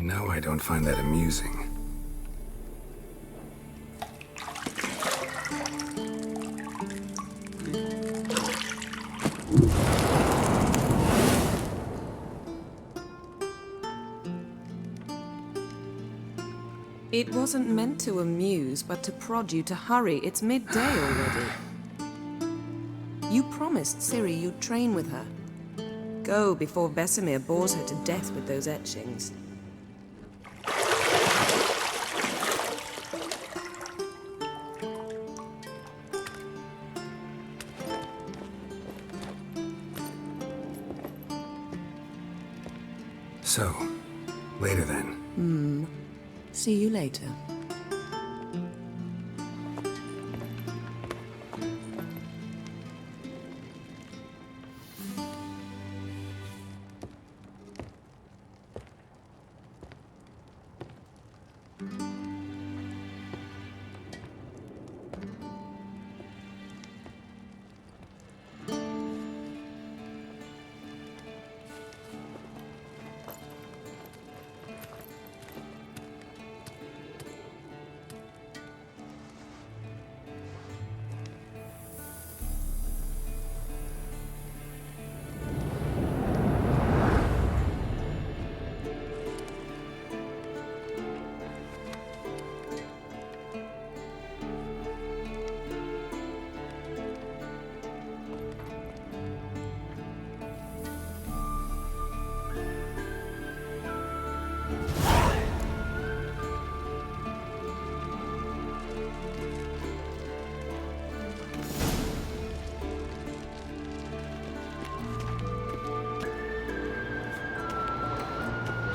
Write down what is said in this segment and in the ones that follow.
No, I don't find that amusing. It wasn't meant to amuse, but to prod you to hurry. It's midday already. You promised Ciri you'd train with her. Go before Vesemir bores her to death with those etchings. So, later then. See you later.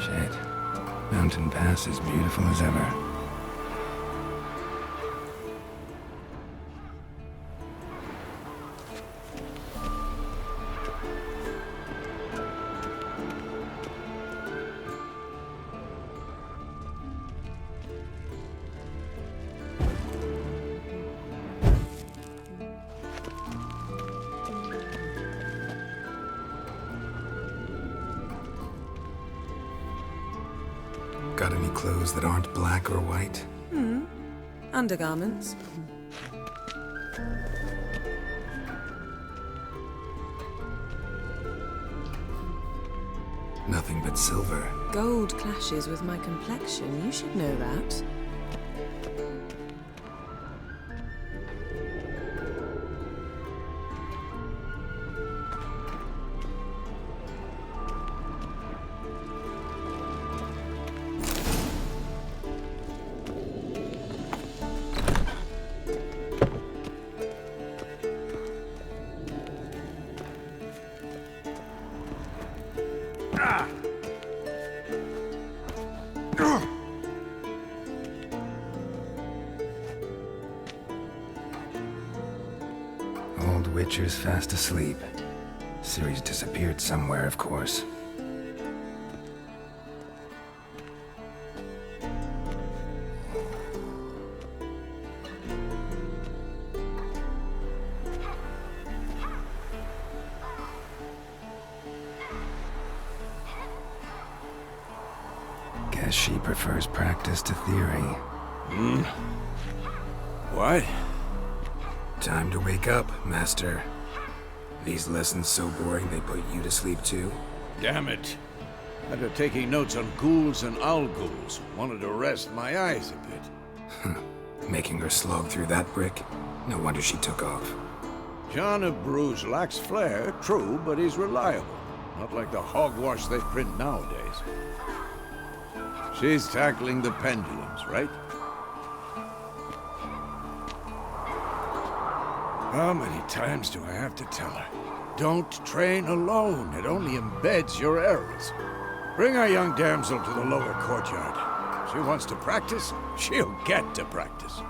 Shit. Mountain Pass is beautiful as ever. Got any clothes that aren't black or white? Undergarments. Nothing but silver. Gold clashes with my complexion. You should know that. Old Witcher's fast asleep. Ciri's disappeared somewhere, of course. Guess she prefers practice to theory. What? Time to wake up, Master. These lessons so boring they put you to sleep too? Damn it. After taking notes on ghouls and owl ghouls, wanted to rest my eyes a bit. Making her slog through that brick? No wonder she took off. John of Bruges lacks flair, true, but he's reliable. Not like the hogwash they print nowadays. She's tackling the pendulums, right? How many times do I have to tell her? Don't train alone. It only embeds your errors. Bring our young damsel to the lower courtyard. If she wants to practice, she'll get to practice.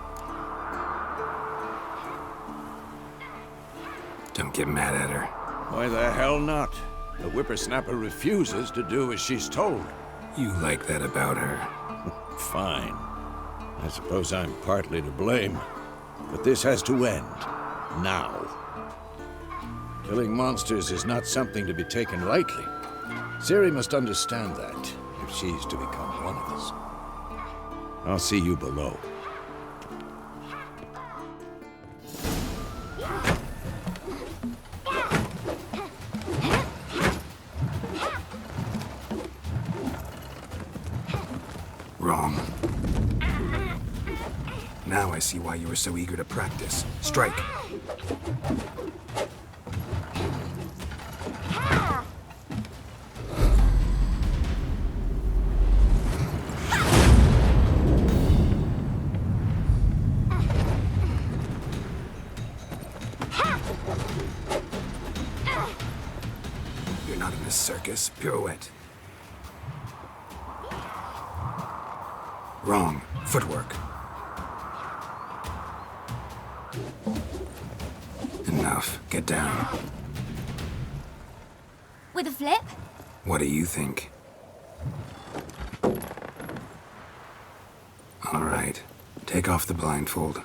Don't get mad at her. Why the hell not? The whippersnapper refuses to do as she's told. You like that about her. Fine. I suppose I'm partly to blame. But this has to end. Now. Killing monsters is not something to be taken lightly. Ciri must understand that. If if she's to become one of us. I'll see you below. Wrong. Now I see why you were so eager to practice. Strike. You're not in a circus. Pirouette. Wrong. Footwork. Enough. Get down. With a flip? What do you think? All right. Take off the blindfold.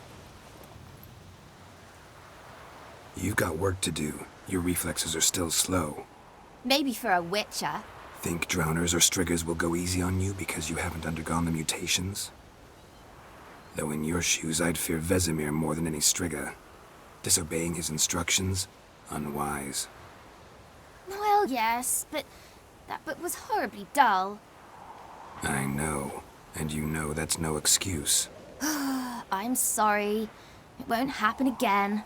You've got work to do. Your reflexes are still slow. Maybe for a witcher. Think drowners or striggers will go easy on you because you haven't undergone the mutations? Though in your shoes, I'd fear Vizima more than any strigger. Disobeying his instructions? Unwise. Well, yes, but that book was horribly dull. I know. And you know that's no excuse. I'm sorry. It won't happen again.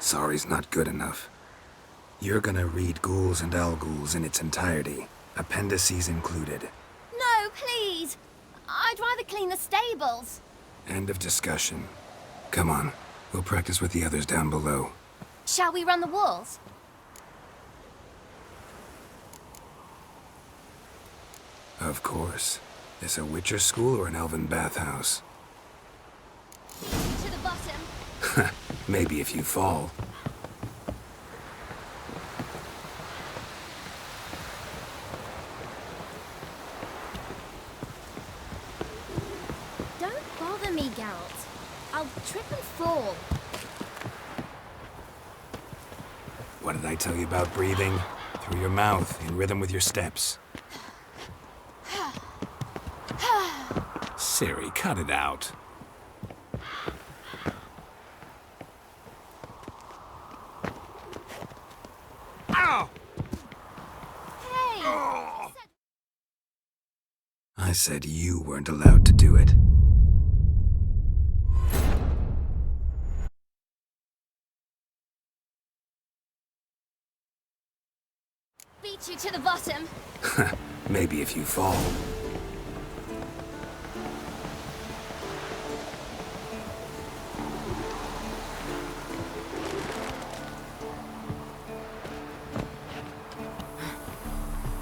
Sorry's not good enough. You're gonna read Ghouls and Al-Ghouls in its entirety, appendices included. No, please! I'd rather clean the stables. End of discussion. Come on, we'll practice with the others down below. Shall we run the walls? Of course. This a Witcher school or an elven bathhouse? To the bottom. Maybe if you fall. Don't bother me, Geralt. I'll trip and fall. What did I tell you about breathing? Through your mouth, in rhythm with your steps. Siri, cut it out. Ow! Hey! I said you weren't allowed to do it. Beat you to the bottom. Maybe if you fall.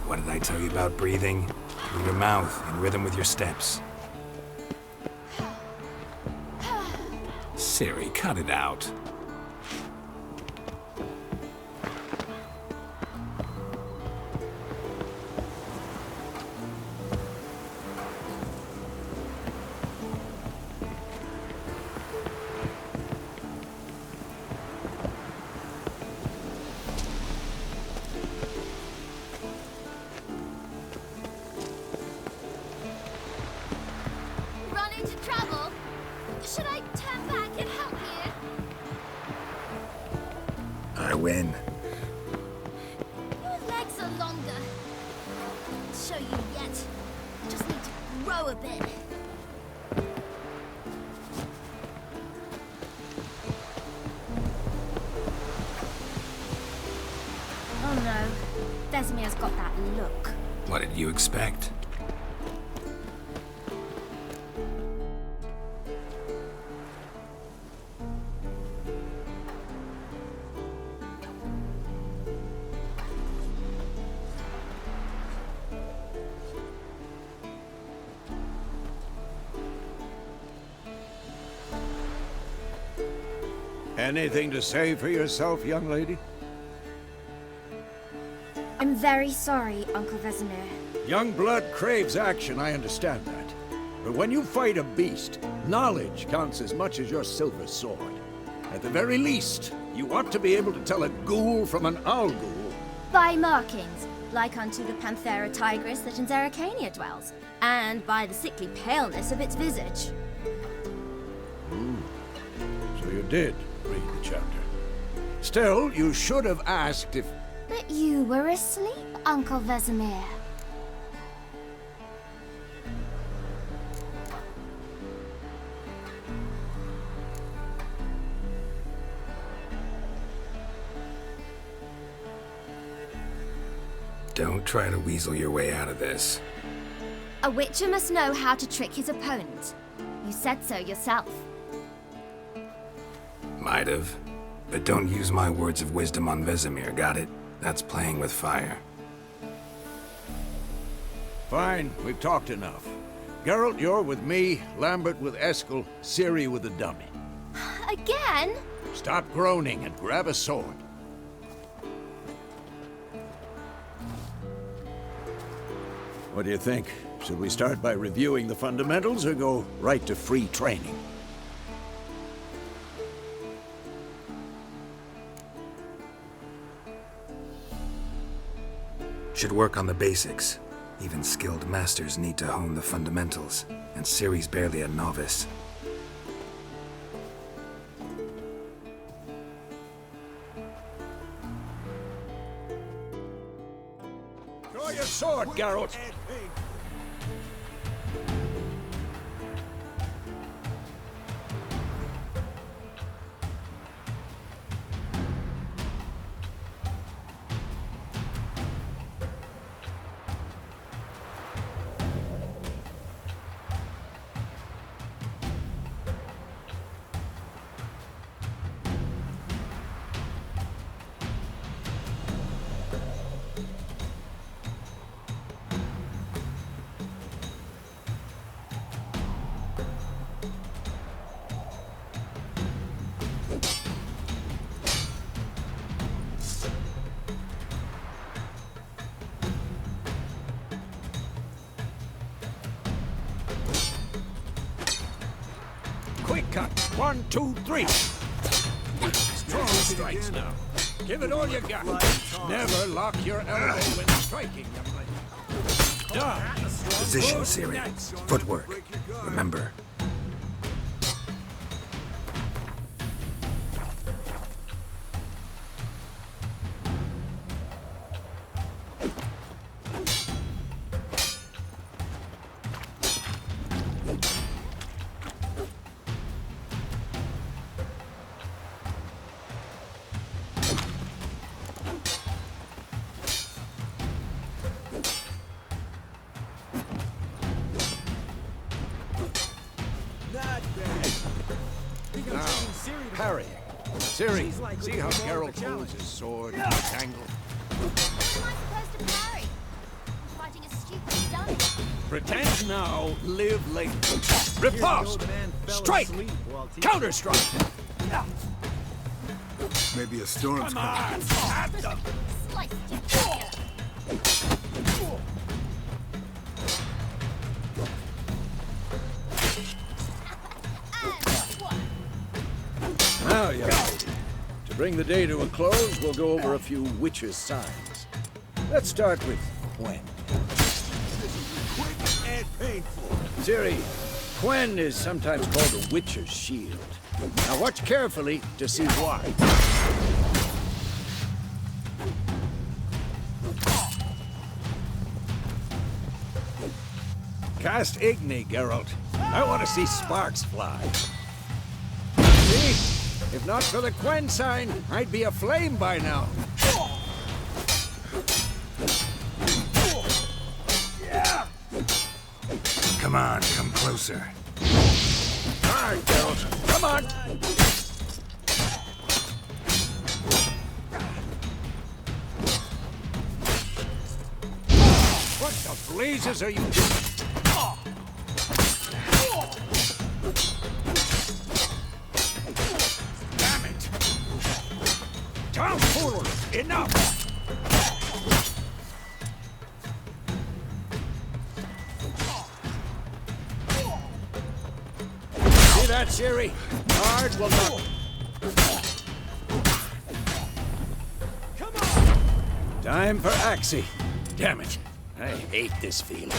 What did I tell you about breathing? Through your mouth, in rhythm with your steps. Siri, cut it out. Run into trouble? Should I turn back and help you? I win. Your legs are longer. I'll show you yet. Just need to grow a bit. Oh no. Vizimia's got that look. What did you expect? Anything to say for yourself, young lady? I'm very sorry, Uncle Vizima. Young blood craves action, I understand that. But when you fight a beast, knowledge counts as much as your silver sword. At the very least, you ought to be able to tell a ghoul from an owl ghoul. By markings. like unto the Panthera tigris that in Zeracania dwells, and by the sickly paleness of its visage. So you did read the chapter. Still, you should have asked if... But you were asleep, Uncle Vizima. Don't try to weasel your way out of this. A witcher must know how to trick his opponent. You said so yourself. Might have. But don't use my words of wisdom on Vesemir, got it? That's playing with fire. Fine, we've talked enough. Geralt, you're with me, Lambert with Eskel, Ciri with the dummy. Again? Stop groaning and grab a sword. What do you think? Should we start by reviewing the fundamentals or go right to free training? Should work on the basics. Even skilled masters need to hone the fundamentals, and Ciri's barely a novice. Draw your sword, Geralt! Quick cut. 1, 2, 3. Strong strikes now. Give it all you got. Never lock your elbow when striking, young lady. Done. Position, Ciri. Footwork. Remember. Now, parrying. Ciri, see how Geralt holds his sword in this angle? How am I supposed to parry? I'm fighting a stupid dummy. Pretend now, live later. Riposte! Strike! Counter-strike! Maybe a storm's Come on! At them! Slice it. Now, young lady, to bring the day to a close, we'll go over a few witches' signs. Let's start with Quen. quick and painful. Ciri, Quen is sometimes called a witcher's shield. Now watch carefully to see why. Cast Igni, Geralt. I want to see sparks fly. See? If not for the Quen sign, I'd be aflame by now. Come on, come closer. All right, Geralt. Come on! What the blazes are you doing? Damn it! Tomfool! Enough! See that, Ciri? Hard will not... Come on! Time for Axie. Damn it. I hate this feeling.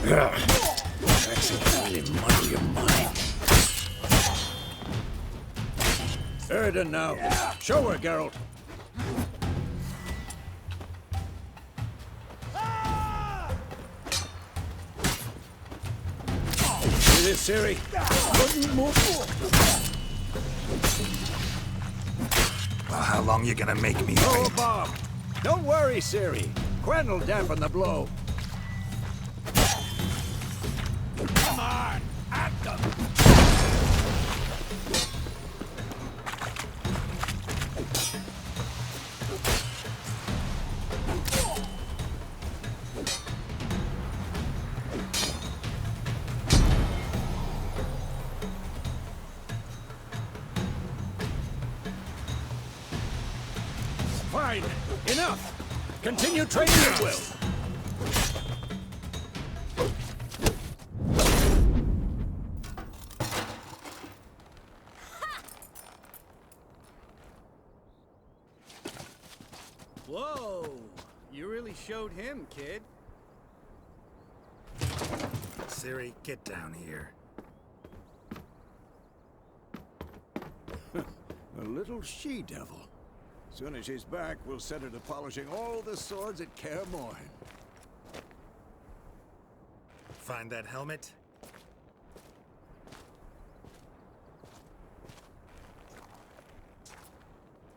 That's really muddle your mind. Erden now. Show her, Geralt. See this, Ciri? Well, how long you gonna make me Throw a wait? bomb. Don't worry, Ciri. Quen will dampen the blow. Come on, at them. Fine. Enough. Continue training at will. Whoa! You really showed him, kid. Ciri, get down here. A little she-devil. Soon as she's back, we'll set her to polishing all the swords at Kaer Morhen. Find that helmet?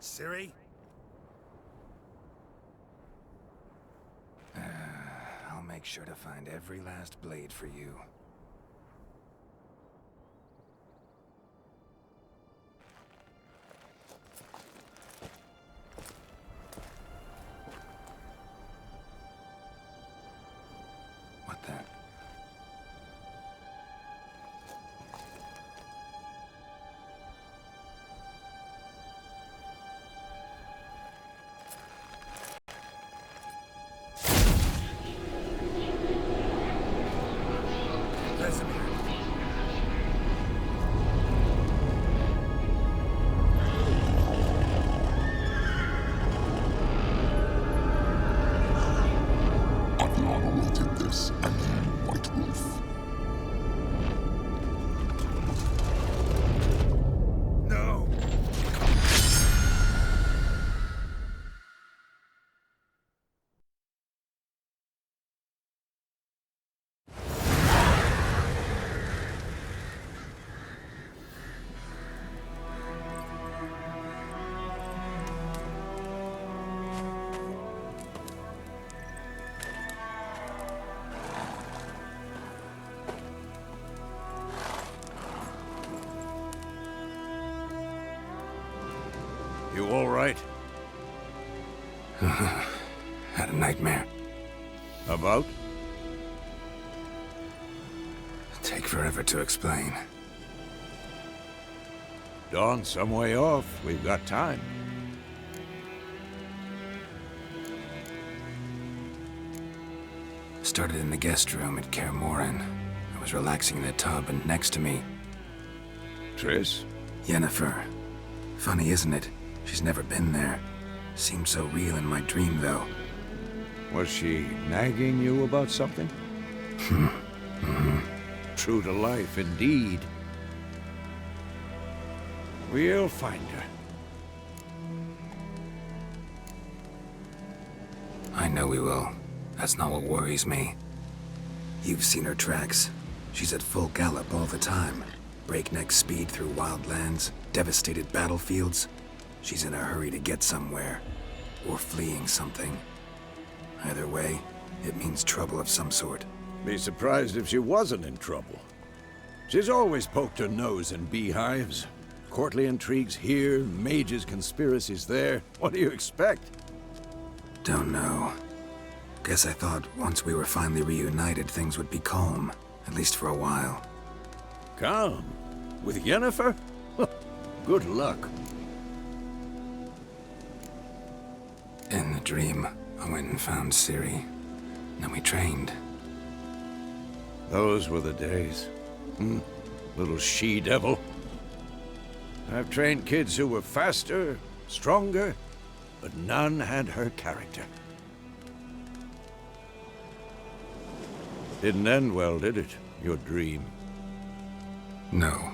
Ciri? I'll make sure to find every last blade for you. What the? You all right? Had a nightmare. About? Take forever to explain. Dawn's some way off. We've got time. Started in the guest room at Kaer Morhen. I was relaxing in the tub, and next to me, Triss? Yennefer. Funny, isn't it? She's never been there. Seemed so real in my dream, though. Was she nagging you about something? True to life, indeed. We'll find her. I know we will. That's not what worries me. You've seen her tracks. She's at full gallop all the time. Breakneck speed through wildlands, devastated battlefields. She's in a hurry to get somewhere. Or fleeing something. Either way, it means trouble of some sort. Be surprised if she wasn't in trouble. She's always poked her nose in beehives. Courtly intrigues here, mages' conspiracies there. What do you expect? Don't know. Guess I thought once we were finally reunited, things would be calm. At least for a while. Calm? With Yennefer? Good luck. In the dream, I went and found Ciri. Then we trained. Those were the days. Little she-devil. I've trained kids who were faster, stronger, but none had her character. Didn't end well, did it? Your dream. No.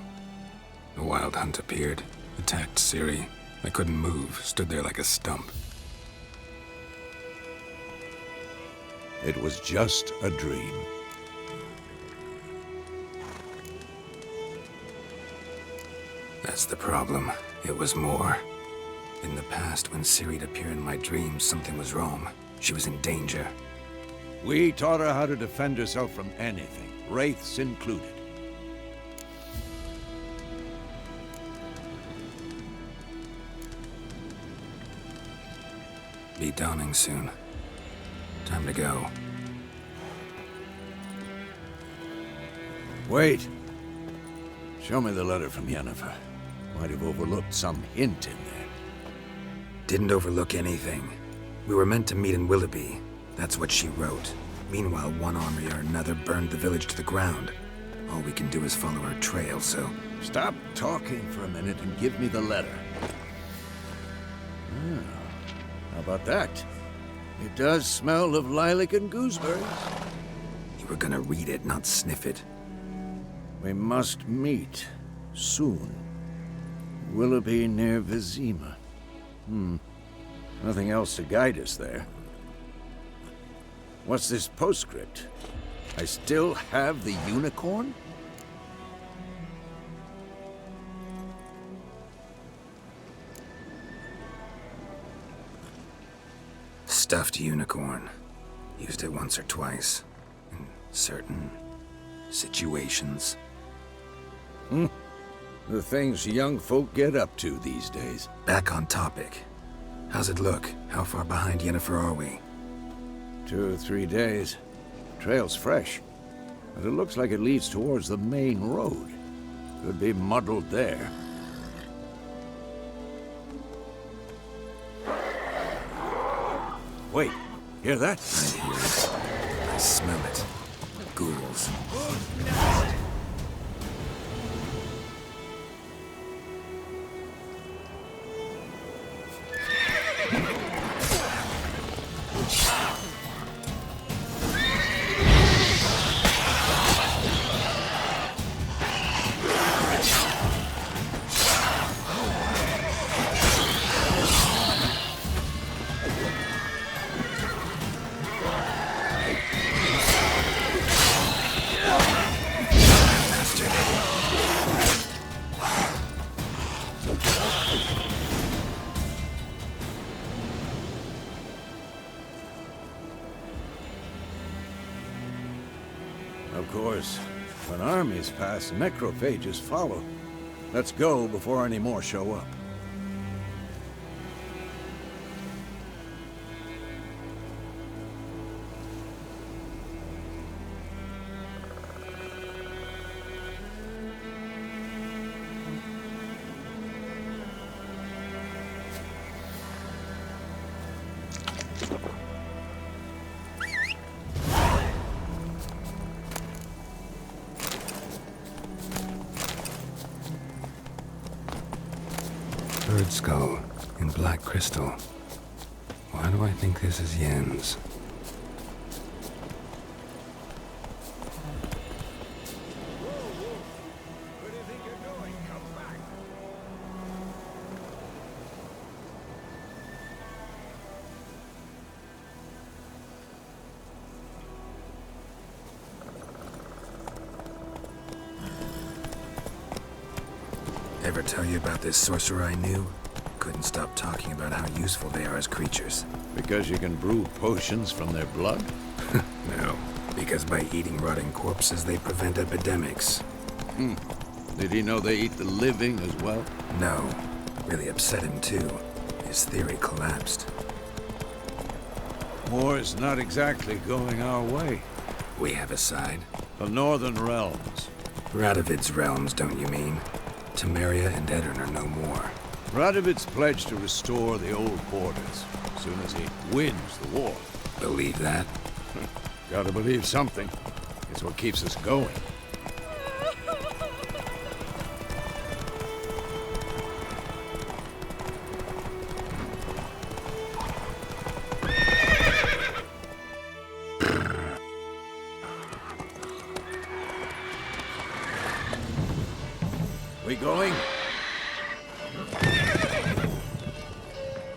The Wild Hunt appeared, attacked Ciri. I couldn't move, stood there like a stump. It was just a dream. That's the problem. It was more. In the past, when Ciri'd appear in my dreams, something was wrong. She was in danger. We taught her how to defend herself from anything, wraiths included. Be dawning soon. Time to go. Wait. Show me the letter from Yennefer. Might have overlooked some hint in there. Didn't overlook anything. We were meant to meet in Willoughby. That's what she wrote. Meanwhile, one army or another burned the village to the ground. All we can do is follow her trail, so... Stop talking for a minute and give me the letter. How about that? It does smell of lilac and gooseberries. You were gonna read it, not sniff it. We must meet. Soon. Willoughby near Vizima. Nothing else to guide us there. What's this postscript? I still have the unicorn? Stuffed unicorn. Used it once or twice. In certain situations. The things young folk get up to these days. Back on topic. How's it look? How far behind Yennefer are we? 2 or 3 days. Trail's fresh, but it looks like it leads towards the main road. Could be muddled there. Wait, hear that? I hear it. I smell it. Ghouls. Of course, when armies pass, necrophages follow. Let's go before any more show up. Bird skull in black crystal. Why do I think this is Yen's? Where do you think you're going? Come back. Ever tell you about this sorcerer I knew? Couldn't stop talking about how useful they are as creatures. Because you can brew potions from their blood? No, because by eating rotting corpses, they prevent epidemics. Did he know they eat the living as well? No, really upset him too. His theory collapsed. War's not exactly going our way. We have a side. The Northern Realms. Radovid's realms, don't you mean? Temeria and Edirn are no more. Radovid's pledged to restore the old borders as soon as he wins the war. Believe that? Gotta believe something. It's what keeps us going. we going?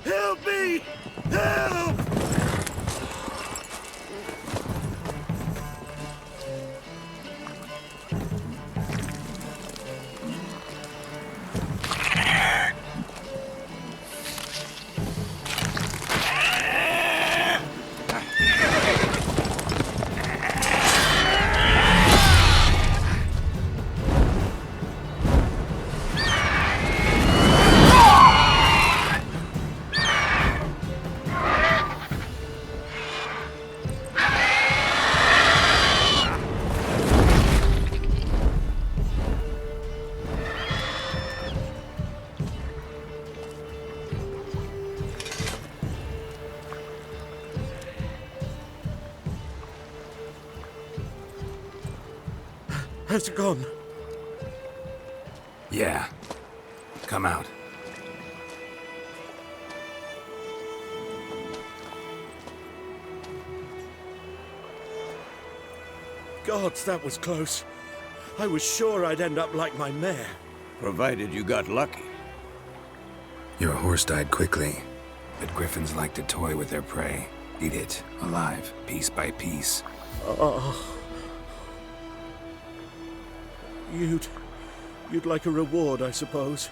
Help me! Help! Has it gone? Yeah. Come out. Gods, that was close. I was sure I'd end up like my mare. Provided you got lucky. Your horse died quickly, but griffins like to toy with their prey. Eat it, alive, piece by piece. You'd like a reward, I suppose.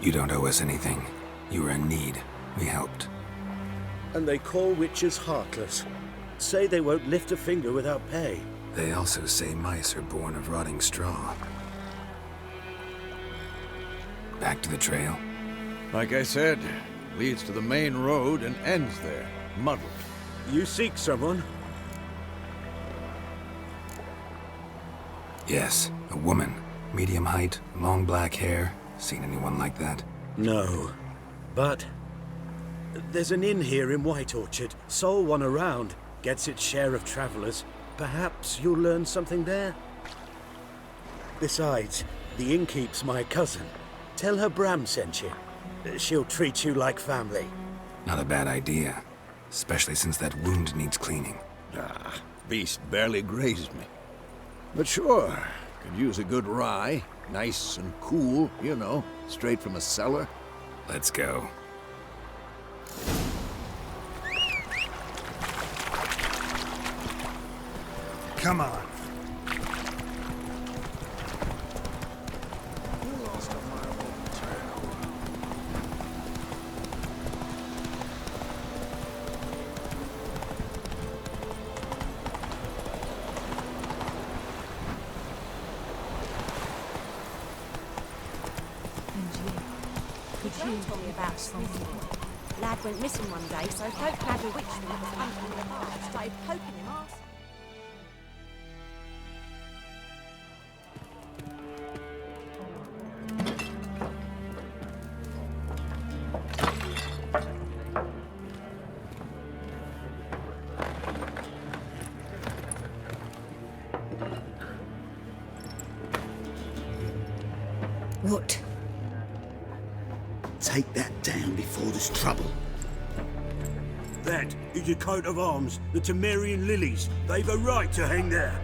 You don't owe us anything. You were in need. We helped. And they call witches heartless. Say they won't lift a finger without pay. They also say mice are born of rotting straw. Back to the trail? Like I said, leads to the main road and ends there, muddled. You seek someone? Yes, a woman. Medium height, long black hair. Seen anyone like that? No. But there's an inn here in White Orchard. Sole one around. Gets its share of travelers. Perhaps you'll learn something there? Besides, the innkeep's my cousin. Tell her Bram sent you. She'll treat you like family. Not a bad idea. Especially since that wound needs cleaning. Ah, beast barely grazed me. But sure, could use a good rye. Nice and cool, you know, straight from a cellar. Let's go. Come on. Told me about something. Lad went missing one day, so folk had a witch that was hunting the bar, started poking him arse. What? Take that down before there's trouble. That is a coat of arms, the Temerian lilies. They've a right to hang there.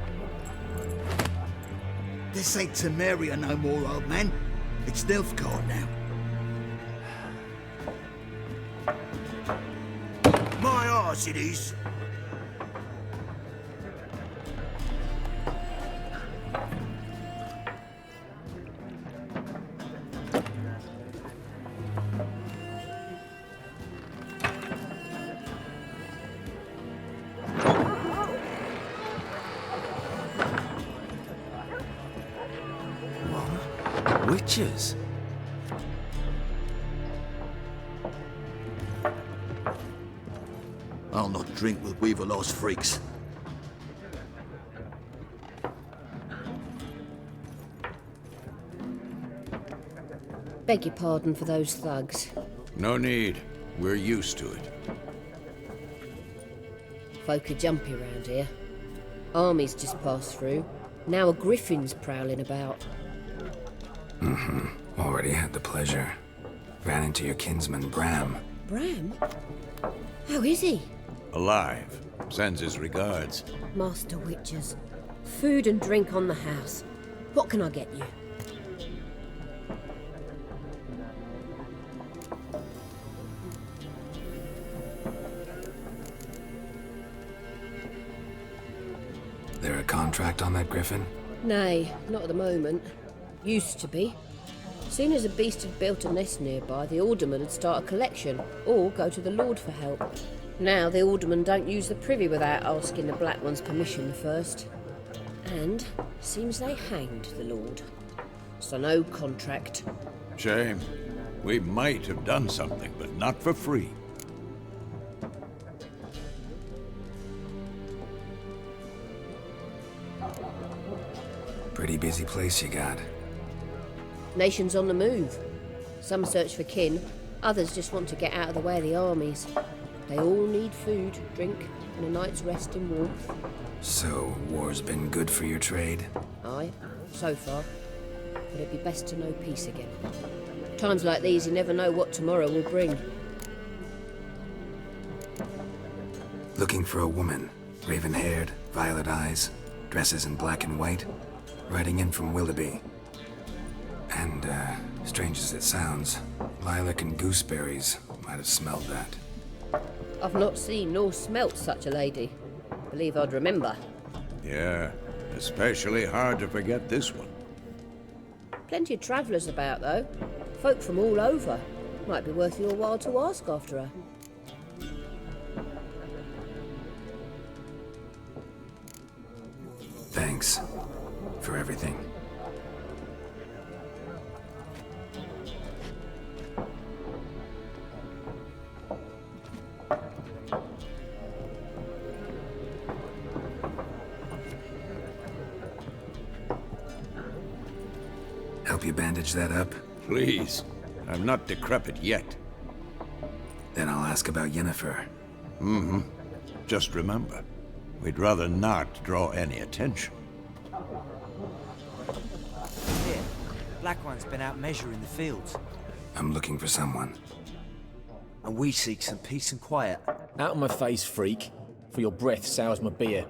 This ain't Temeria no more, old man. It's Nilfgaard now. My arse it is. Witches? I'll not drink with Weaverlost freaks. Beg your pardon for those thugs. No need. We're used to it. Folk are jumpy around here. Armies just passed through. Now a griffin's prowling about. Already had the pleasure. Ran into your kinsman, Bram. Bram? How is he? Alive. Sends his regards. Master Witchers. Food and drink on the house. What can I get you? There a contract on that griffin? Nay, not at the moment. Used to be. Soon as a beast had built a nest nearby, the alderman would start a collection, or go to the Lord for help. Now the aldermen don't use the privy without asking the Black One's permission first. And seems they hanged the Lord. So no contract. Shame. We might have done something, but not for free. Pretty busy place you got. Nations on the move. Some search for kin, others just want to get out of the way of the armies. They all need food, drink, and a night's rest in warmth. So, war's been good for your trade? Aye, so far. But it'd be best to know peace again. Times like these, you never know what tomorrow will bring. Looking for a woman. Raven-haired, violet eyes, dresses in black and white. Riding in from Willoughby. And, strange as it sounds, lilac and gooseberries might have smelled that. I've not seen nor smelt such a lady. Believe I'd remember. Yeah, especially hard to forget this one. Plenty of travellers about, though. Folk from all over. Might be worth your while to ask after her. Thanks for everything. Help you bandage that up? Please. I'm not decrepit yet. Then I'll ask about Yennefer. Mm-hmm. Just remember, we'd rather not draw any attention. Here, Black One's been out measuring the fields. I'm looking for someone. And we seek some peace and quiet. Out of my face, freak. For your breath sours my beer.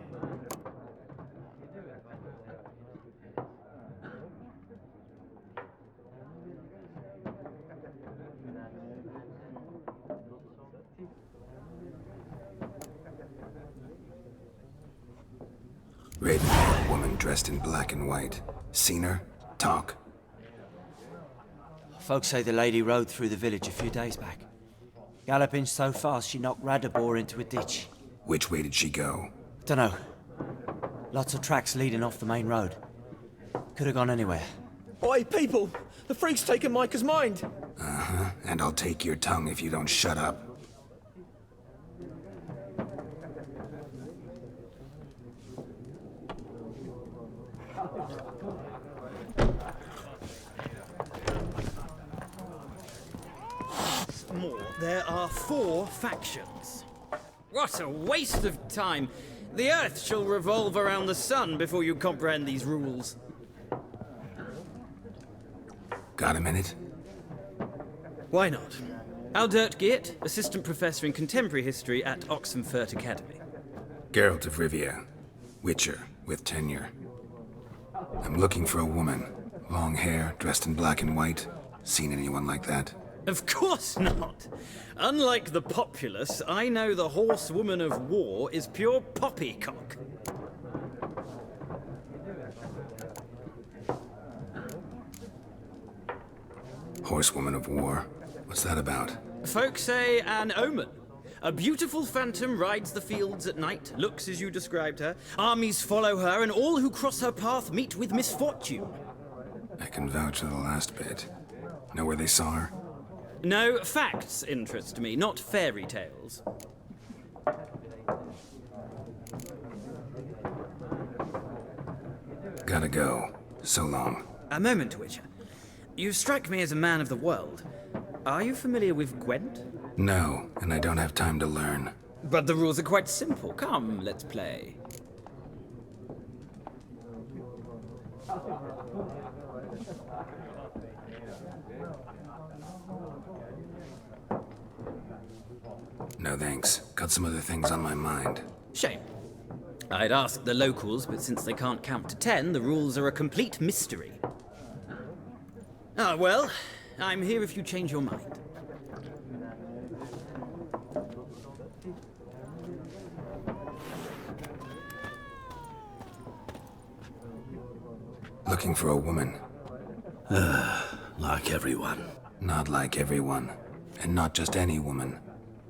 Raven-haired woman dressed in black and white. Seen her? Talk. Folks say the lady rode through the village a few days back. Galloping so fast she knocked Radabor into a ditch. Which way did she go? Dunno. Lots of tracks leading off the main road. Could have gone anywhere. Oi, people! The freak's taken Micah's mind! Uh-huh, and I'll take your tongue if you don't shut up. There are 4 factions. What a waste of time! The Earth shall revolve around the sun before you comprehend these rules. Got a minute? Why not? Aldert Geert, Assistant Professor in Contemporary History at Oxenfurt Academy. Geralt of Rivia. Witcher, with tenure. I'm looking for a woman. Long hair, dressed in black and white. Seen anyone like that? Of course not! Unlike the populace, I know the horsewoman of war is pure poppycock. Horsewoman of war? What's that about? Folk say an omen. A beautiful phantom rides the fields at night, looks as you described her. Armies follow her, and all who cross her path meet with misfortune. I can vouch for the last bit. Know where they saw her? No, facts interest me, not fairy tales. Gotta go. So long. A moment, Witcher. You strike me as a man of the world. Are you familiar with Gwent? No, and I don't have time to learn. But the rules are quite simple. Come, let's play. No thanks. Got some other things on my mind. Shame. I'd ask the locals, but since they can't count to 10, the rules are a complete mystery. Ah, well, I'm here if you change your mind. Looking for a woman. Like everyone. Not like everyone. And not just any woman.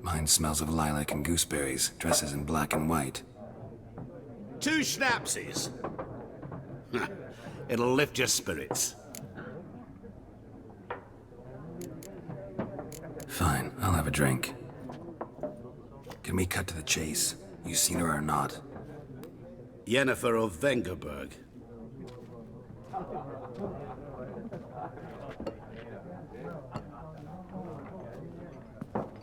Mine smells of lilac and gooseberries, dresses in black and white. 2 schnapsies. It'll lift your spirits. Fine, I'll have a drink. Can we cut to the chase? You seen her or not? Yennefer of Vengerberg.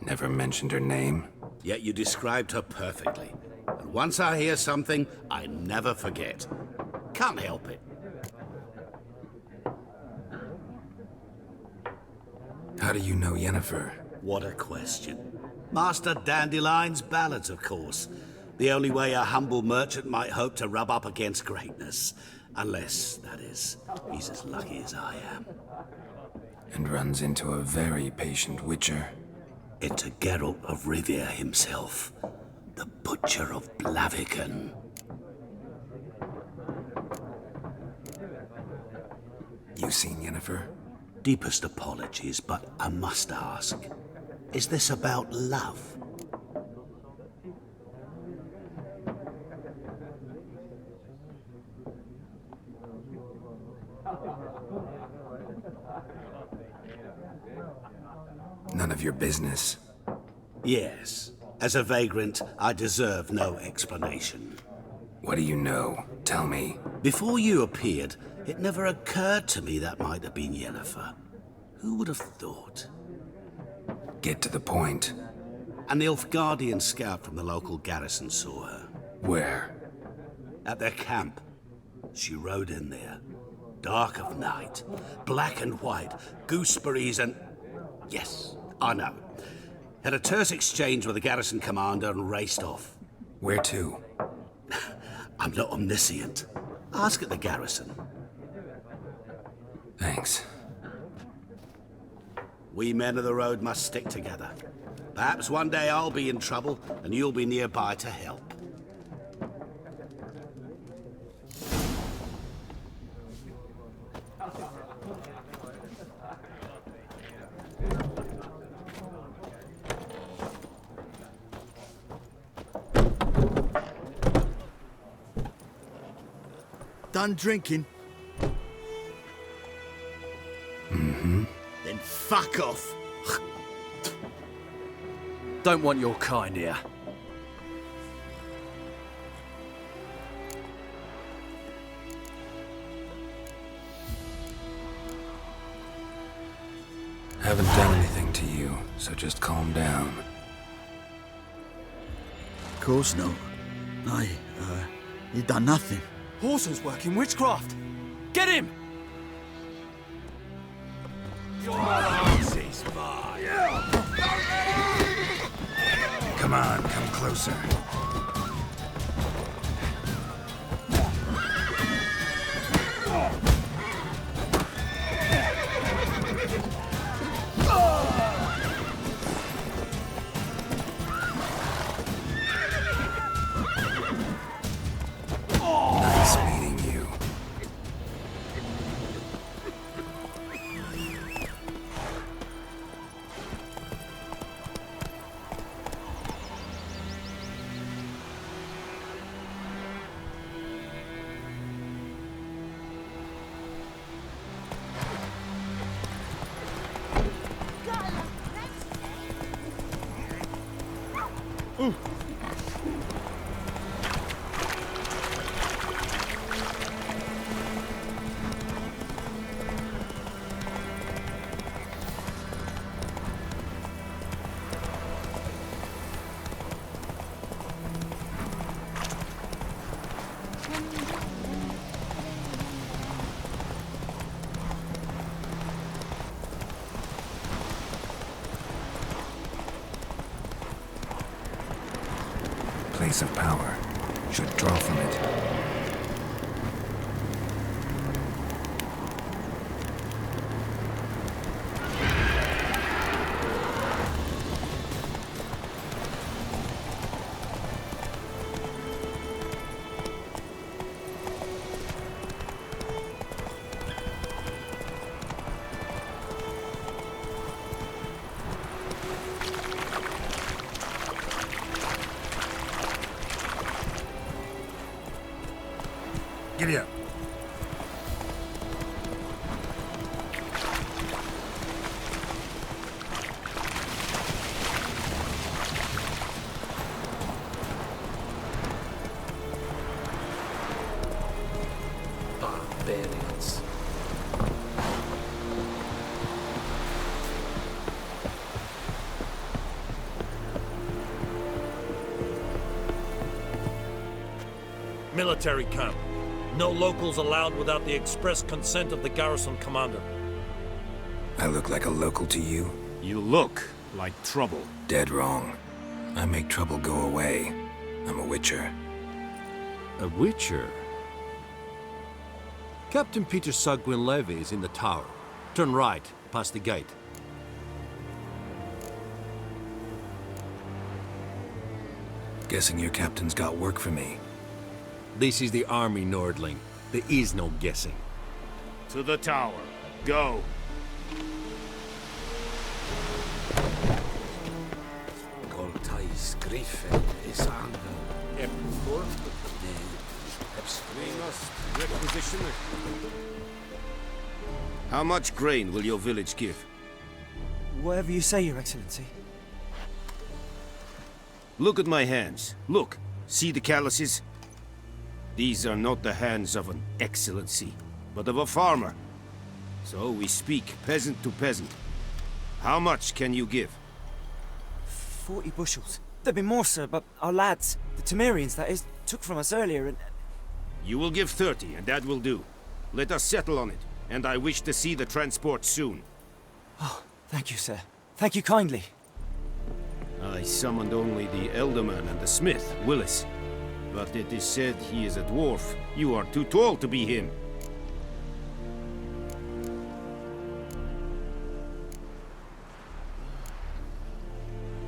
Never mentioned her name. Yet you described her perfectly. And once I hear something, I never forget. Can't help it. How do you know Yennefer? What a question. Master Dandelion's ballads, of course. The only way a humble merchant might hope to rub up against greatness. Unless, that is, he's as lucky as I am. And runs into a very patient witcher. Into Geralt of Rivia himself. The Butcher of Blaviken. You seen Yennefer? Deepest apologies, but I must ask. Is this about love? None of your business. Yes. As a vagrant, I deserve no explanation. What do you know? Tell me. Before you appeared, it never occurred to me that might have been Yennefer. Who would have thought? Get to the point. An Nilfgaardian scout from the local garrison saw her. Where? At their camp. She rode in there. Dark of night. Black and white. Gooseberries and... Yes, I know. Had a terse exchange with the garrison commander and raced off. Where to? I'm not omniscient. Ask at the garrison. Thanks. We men of the road must stick together. Perhaps one day I'll be in trouble and you'll be nearby to help. Done drinking? Mm-hmm. Then fuck off. Don't want your kind here. Haven't done anything to you, so just calm down. Of course not. You done nothing. Horson's working witchcraft. Get him! Come on, come closer. Nice meeting you. place of power. Should draw from it. Giddy up. Barbarians. Military camp. No locals allowed without the express consent of the garrison commander. I look like a local to you? You look like trouble. Dead wrong. I make trouble go away. I'm a witcher. A witcher? Captain Peter Sagwin Levy is in the tower. Turn right, past the gate. Guessing your captain's got work for me. This is the army, Nordling. There is no guessing. To the tower. Go. Goltais Griffin is under. How much grain will your village give? Whatever you say, Your Excellency. Look at my hands. Look. See the calluses? These are not the hands of an excellency, but of a farmer. So we speak peasant to peasant. How much can you give? 40 bushels. There'd be more, sir, but our lads, the Temerians, that is, took from us earlier and... You will give 30, and that will do. Let us settle on it, and I wish to see the transport soon. Oh, thank you, sir. Thank you kindly. I summoned only the Elderman and the smith, Willis. But it is said he is a dwarf. You are too tall to be him.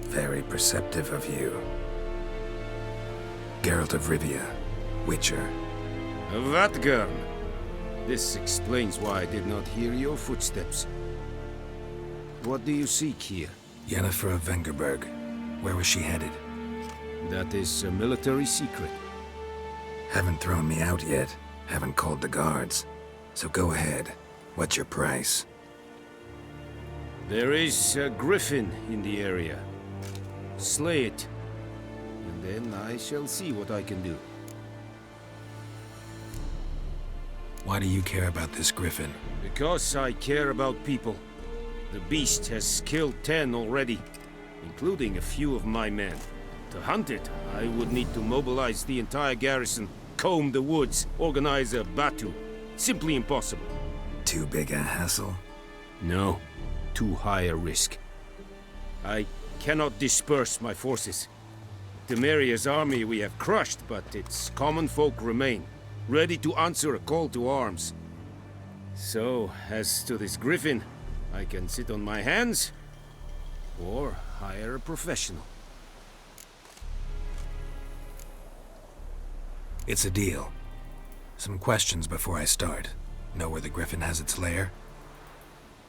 Very perceptive of you. Geralt of Rivia, Witcher. Vatgern. This explains why I did not hear your footsteps. What do you seek here? Yennefer of Vengerberg. Where was she headed? That is a military secret. Haven't thrown me out yet. Haven't called the guards. So go ahead. What's your price? There is a griffin in the area. Slay it. And then I shall see what I can do. Why do you care about this griffin? Because I care about people. The beast has killed 10 already, including a few of my men. To hunt it, I would need to mobilize the entire garrison, comb the woods, organize a batu. Simply impossible. Too big a hassle? No. Too high a risk. I cannot disperse my forces. Temeria's army we have crushed, but its common folk remain, ready to answer a call to arms. So, as to this griffin, I can sit on my hands, or hire a professional. It's a deal. Some questions before I start. Know where the griffin has its lair?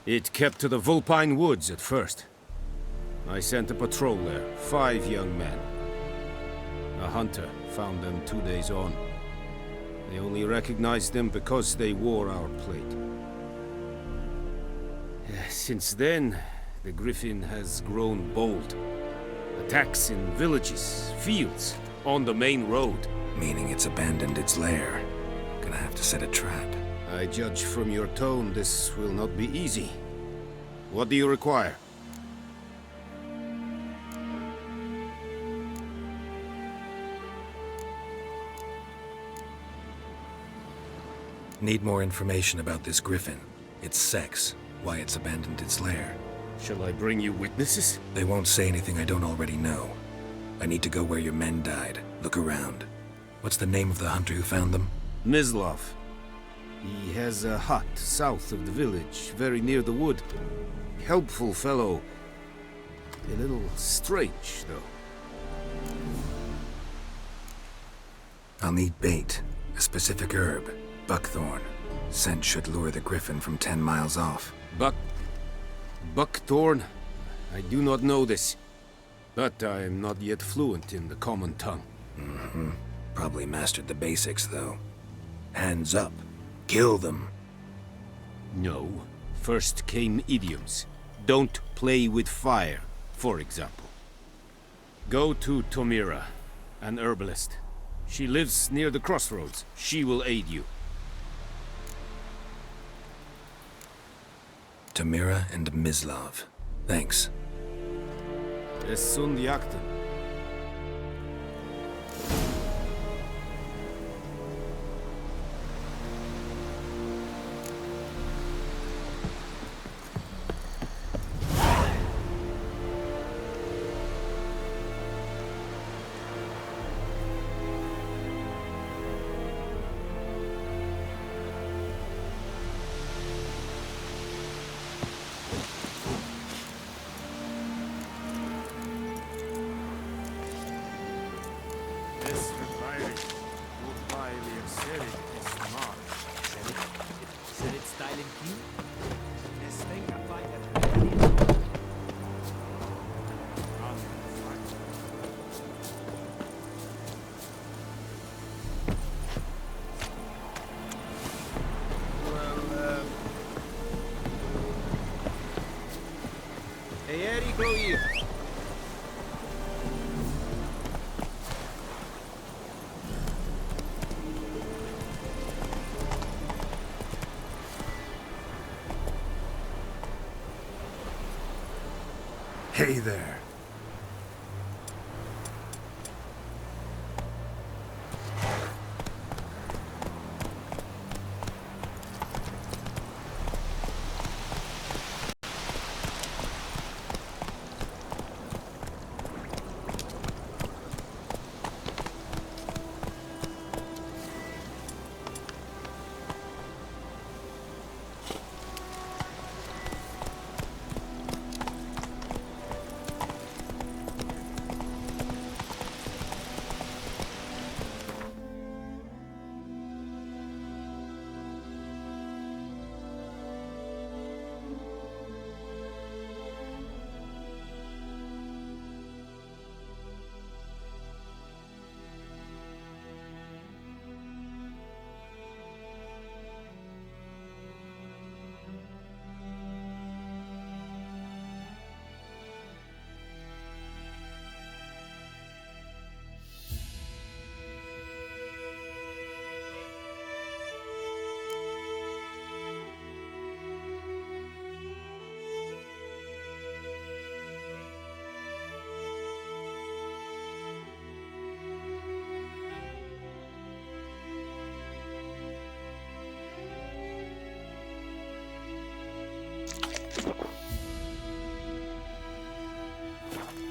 It kept to the Vulpine Woods at first. I sent a patrol there, 5 young men. A hunter found them 2 days on. They only recognized them because they wore our plate. Since then, the griffin has grown bold. Attacks in villages, fields, on the main road. Meaning it's abandoned its lair. Gonna have to set a trap. I judge from your tone this will not be easy. What do you require? Need more information about this griffin. Its sex, why it's abandoned its lair. Shall I bring you witnesses? They won't say anything I don't already know. I need to go where your men died. Look around. What's the name of the hunter who found them? Mislov. He has a hut south of the village, very near the wood. Helpful fellow. A little strange, though. I'll need bait. A specific herb. Buckthorn. Scent should lure the griffin from 10 miles off. Buckthorn? I do not know this. But I am not yet fluent in the common tongue. Mm-hmm. Probably mastered the basics, though. Hands up. Kill them. No. First came idioms. Don't play with fire, for example. Go to Tomira, an herbalist. She lives near the crossroads. She will aid you. Tomira and Mislov. Thanks. Es sunt jakten. Hey there.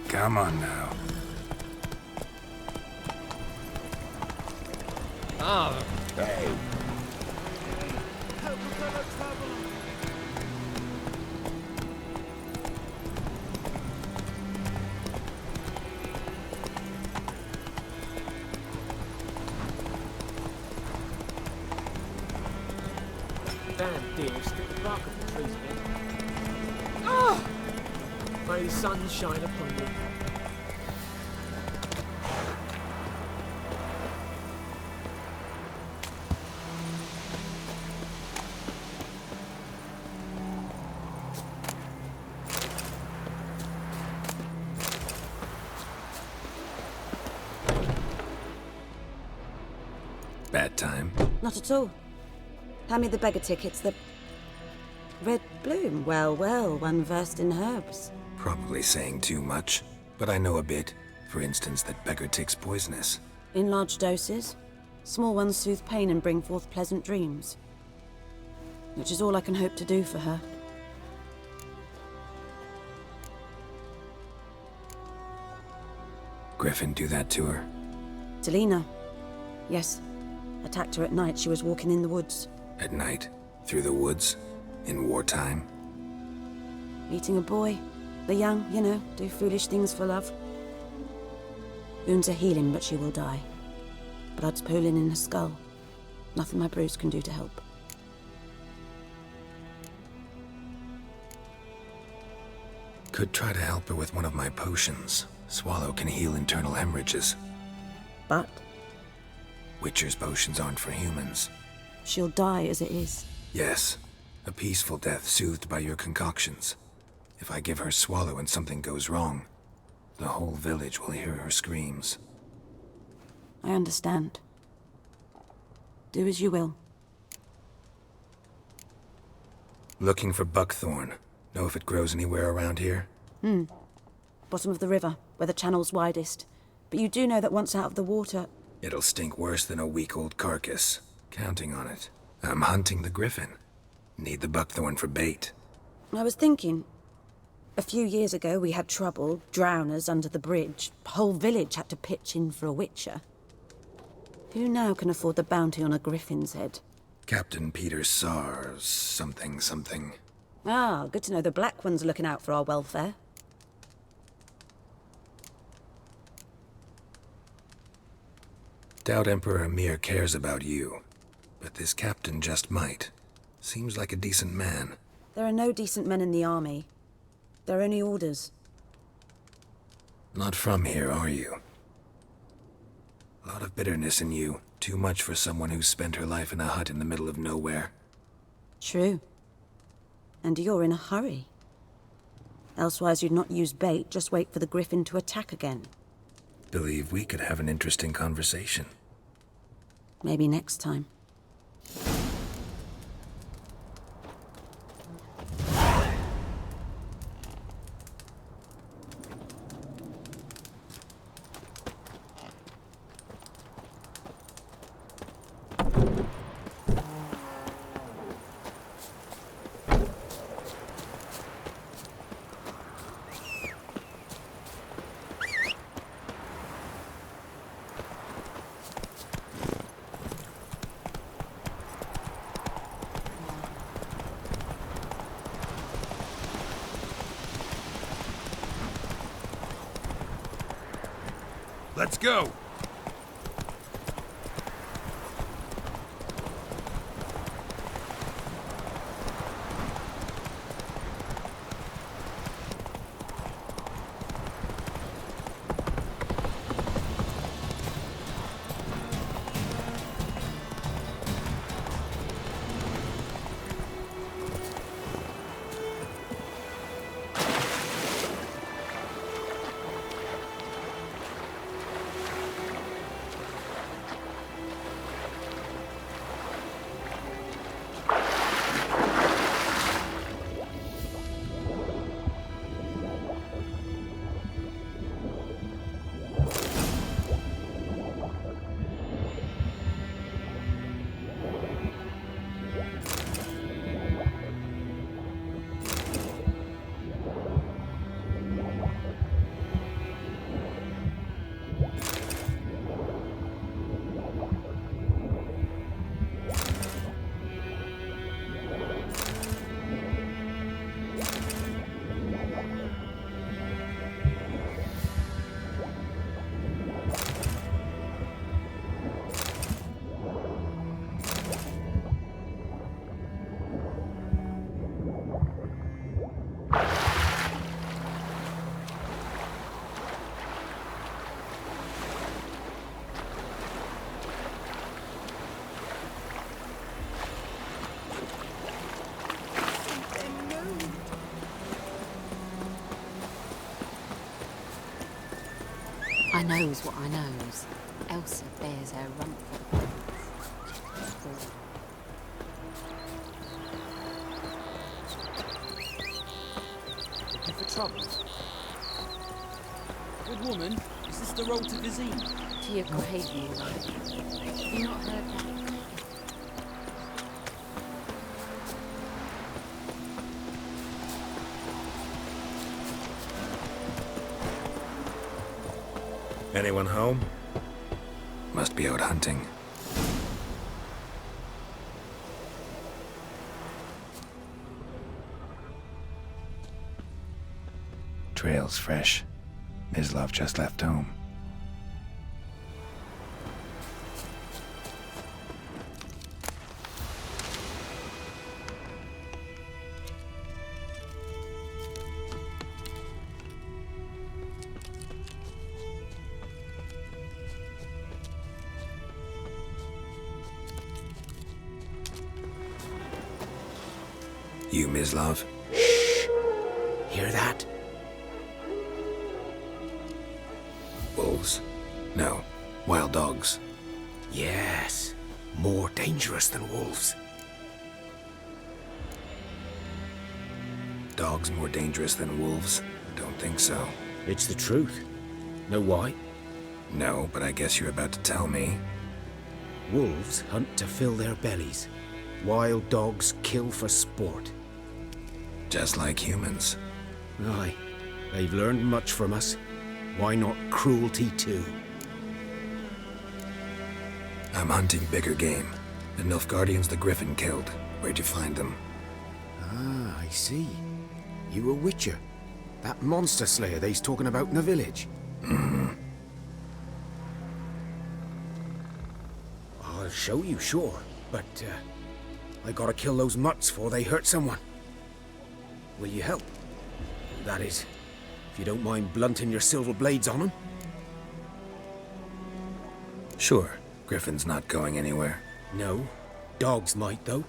Come on now. Ah, hey. Damn deer, stick the bark of the trees again. Ah! May the sun shine upon you. Bad time? Not at all. Hand me the beggar tickets, the red bloom. Well, well, one versed in herbs. Probably saying too much, but I know a bit. For instance, that beggar tick's poisonous. In large doses. Small ones soothe pain and bring forth pleasant dreams. Which is all I can hope to do for her. Griffin do that to her? Selena. Yes. Attacked her at night. She was walking in the woods. At night? Through the woods? In wartime? Meeting a boy. The young, you know, do foolish things for love. Wounds are healing, but she will die. Blood's pooling in her skull. Nothing my brews can do to help. Could try to help her with one of my potions. Swallow can heal internal hemorrhages. But? Witcher's potions aren't for humans. She'll die as it is. Yes. A peaceful death soothed by your concoctions. If I give her Swallow and something goes wrong, the whole village will hear her screams. I understand. Do as you will. Looking for buckthorn. Know if it grows anywhere around here? Bottom of the river, where the channel's widest. But you do know that once out of the water... It'll stink worse than a week-old carcass. Counting on it. I'm hunting the griffin. Need the buckthorn for bait. I was thinking... A few years ago we had trouble, drowners under the bridge. Whole village had to pitch in for a witcher. Who now can afford the bounty on a griffin's head? Captain Peter Sars, something. Ah, good to know the Black One's looking out for our welfare. Doubt Emperor Emir cares about you, but this captain just might. Seems like a decent man. There are no decent men in the army. They're only orders. Not from here, are you? A lot of bitterness in you. Too much for someone who's spent her life in a hut in the middle of nowhere. True. And you're in a hurry. Elsewise you'd not use bait, just wait for the griffin to attack again. Believe we could have an interesting conversation. Maybe next time. Let's go! I knows what I knows. Elsa bears her rump for Looking for trouble? Good woman, is this the road to Vizima? to your grave, Morhen. Have you not heard that? Anyone home? Must be out hunting. Trail's fresh. Mislav just left home. You, Mislav? Hear that? Wolves? No. Wild dogs. Yes. More dangerous than wolves. Dogs more dangerous than wolves? Don't think so. It's the truth. Know why? No, but I guess you're about to tell me. Wolves hunt to fill their bellies. Wild dogs kill for sport. Just like humans. Aye. They've learned much from us. Why not cruelty too? I'm hunting bigger game. The Nilfgaardians the Griffin killed. Where'd you find them? Ah, I see. You a witcher. That monster slayer they's talking about in the village. Mm-hmm. I'll show you, sure. But, I gotta kill those mutts before they hurt someone. Will you help? That is, if you don't mind blunting your silver blades on them. Sure. Griffin's not going anywhere. No. Dogs might, though.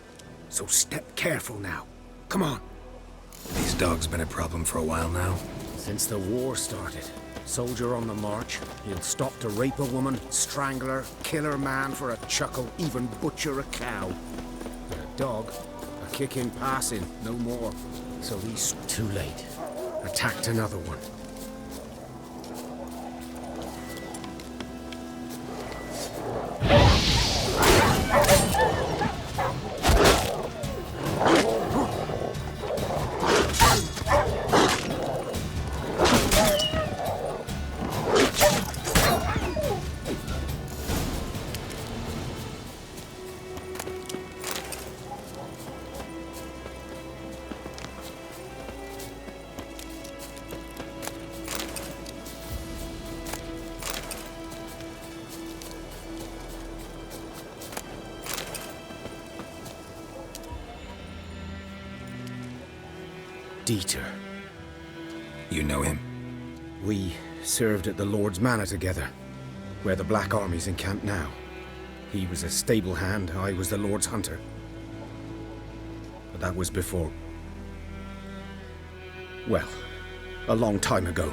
So step careful now. Come on. These dogs been a problem for a while now? Since the war started. Soldier on the march. He'll stop to rape a woman, strangle her, kill her man for a chuckle, even butcher a cow. But a dog, a kick in passing, no more. So he's too late. Attacked another one. Dieter. You know him? We served at the Lord's Manor together, where the Black Army's encamped now. He was a stable hand, I was the Lord's hunter. But that was before... well, a long time ago.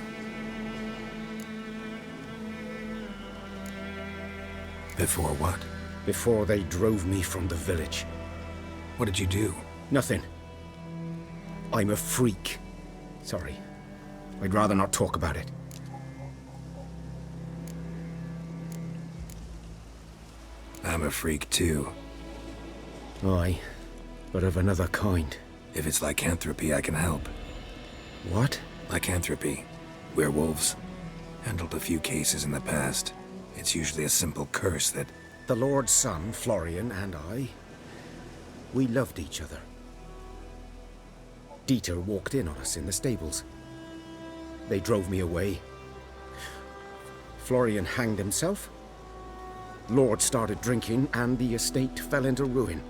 Before what? Before they drove me from the village. What did you do? Nothing. I'm a freak. Sorry. I'd rather not talk about it. I'm a freak too. Aye, but of another kind. If it's lycanthropy, I can help. What? Lycanthropy. Werewolves. Handled a few cases in the past. It's usually a simple curse that... The Lord's son, Florian, and I... we loved each other. Dieter walked in on us in the stables. They drove me away. Florian hanged himself. Lord started drinking, and the estate fell into ruin.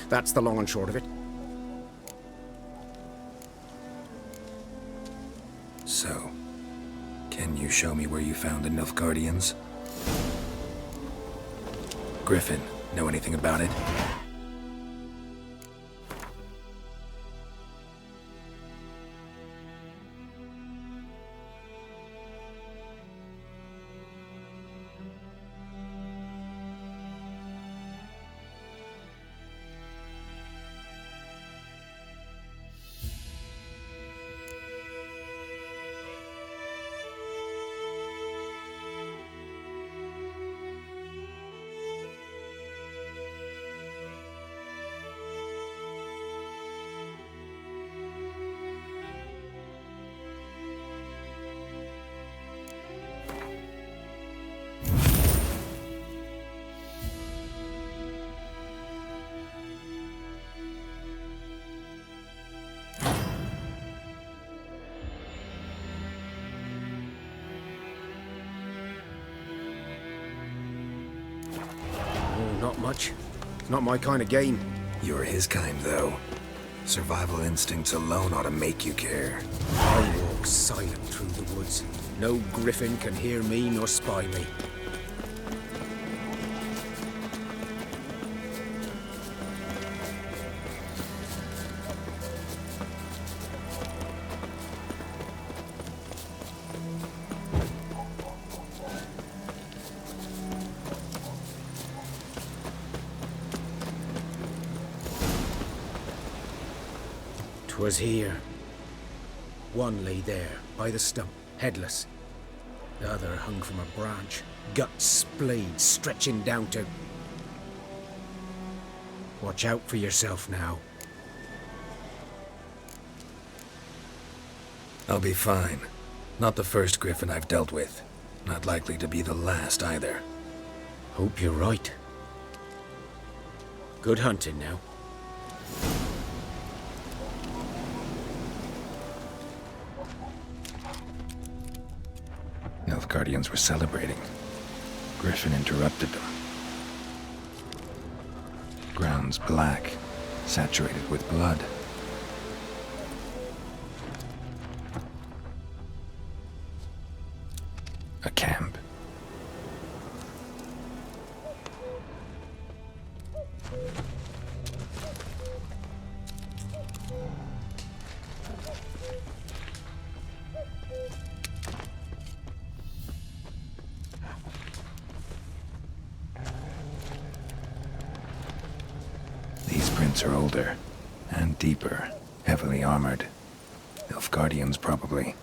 That's the long and short of it. So, can you show me where you found the Nilfgaardians? Griffin, know anything about it? Oh, not much. It's not my kind of game. You're his kind, though. Survival instincts alone ought to make you care. I walk silent through the woods. No griffin can hear me nor spy me. 'Twas here. One lay there, by the stump, headless. The other hung from a branch, guts splayed, stretching down to... Watch out for yourself now. I'll be fine. Not the first griffin I've dealt with. Not likely to be the last either. Hope you're right. Good hunting now. Guardians were celebrating. Griffin interrupted them. Ground's black, saturated with blood. A camp. Are older and deeper, heavily armored. Elf Guardians, probably.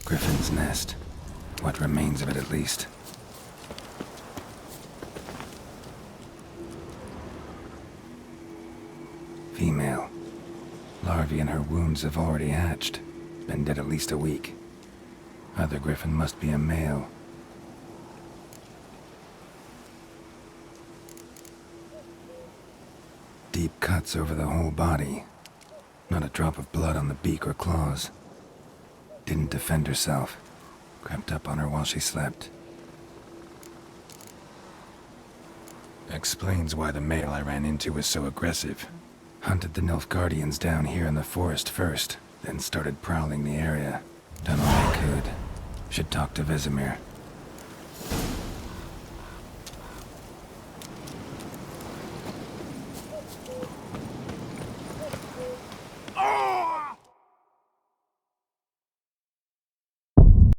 Griffin's nest. What remains of it, at least. Female. Larvae in her wounds have already hatched. Been dead at least a week. Other griffin must be a male. Deep cuts over the whole body. Not a drop of blood on the beak or claws. Didn't defend herself. Crept up on her while she slept. Explains why the male I ran into was so aggressive. Hunted the Nilfgaardians down here in the forest first, then started prowling the area. Done all I could. Should talk to Vizima.